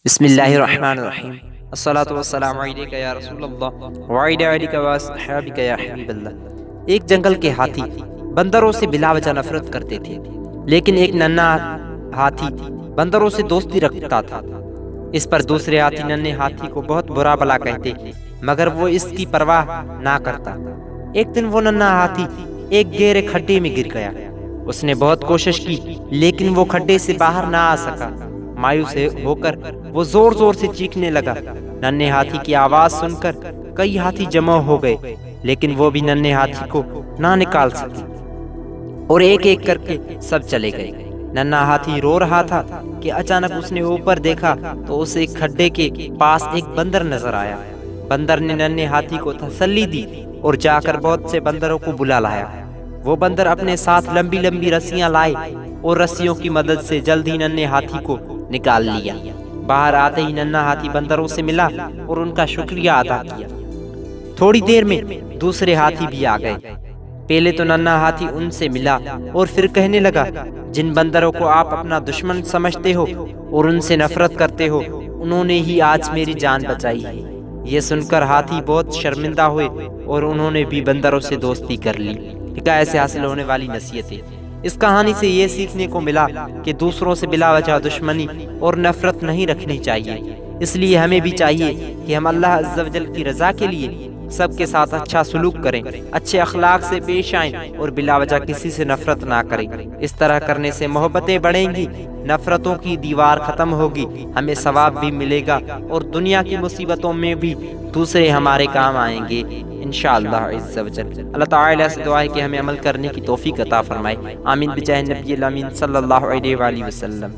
बिस्मिल्लाहिर्रहमानिर्रहीम। अस्सलातु वस्सलामु अलैका या रसूलल्लाह व अलैका व अस्हाबिका या हबीबल्लाह। एक जंगल के हाथी बंदरों से बिला वजह नफरत करते थे, लेकिन एक नन्हा हाथी बंदरों से दोस्ती रखता था। इस पर दूसरे हाथी नन्हे हाथी को बहुत बुरा भला कहते, मगर वो इसकी परवाह ना करता। एक दिन वो नन्हा हाथी एक गहरे खड्डे में गिर गया। उसने बहुत कोशिश की, लेकिन वो खड्डे से बाहर ना आ सका। मायूस होकर वो जोर जोर से चीखने लगा। नन्हे हाथी की आवाज सुनकर कई हाथी जमा हो गए, लेकिन वो भी नन्हे हाथी को ना निकाल सके और एक एक करके सब चले गए। नन्हा हाथी रो रहा था कि अचानक उसने ऊपर देखा तो उसे एक खड्डे के पास एक बंदर नजर आया। बंदर ने नन्हे हाथी को तसल्ली दी और जाकर बहुत से बंदरों को बुला लाया। वो बंदर अपने साथ लंबी लंबी रस्सियां लाए और रस्सियों की मदद से जल्द ही नन्हे हाथी को निकाल लिया। बाहर आते ही नन्हा हाथी बंदरों से मिला और उनका शुक्रिया अदा किया। थोड़ी देर में दूसरे हाथी भी आ गए। पहले तो नन्हा हाथी उनसे मिला और फिर कहने लगा, जिन बंदरों को आप अपना दुश्मन समझते हो और उनसे नफरत करते हो, उन्होंने ही आज मेरी जान बचाई है। ये सुनकर हाथी बहुत शर्मिंदा हुए और उन्होंने भी बंदरों से दोस्ती कर ली। हिकायत से हासिल होने वाली नसीहतें। इस कहानी से ये सीखने को मिला कि दूसरों से बिला वजह दुश्मनी और नफरत नहीं रखनी चाहिए। इसलिए हमें भी चाहिए कि हम अल्लाह अज़्ज़ा व जल की रज़ा के लिए सबके साथ अच्छा सलूक करें, अच्छे अखलाक से पेश आएं और बिला वजह किसी से नफरत ना करें। इस तरह करने से मोहब्बतें बढ़ेंगी, नफरतों की दीवार खत्म होगी, हमें सवाब भी मिलेगा और दुनिया की मुसीबतों में भी दूसरे हमारे काम आएंगे इंशाअल्लाह अज़्ज़ा व जल। अल्लाह ताला से दुआ है कि हमें अमल करने की तौफीक अता फरमाए। आमीन बिजाह नबी अमीन सल्लल्लाहु अलैहि वसल्लम।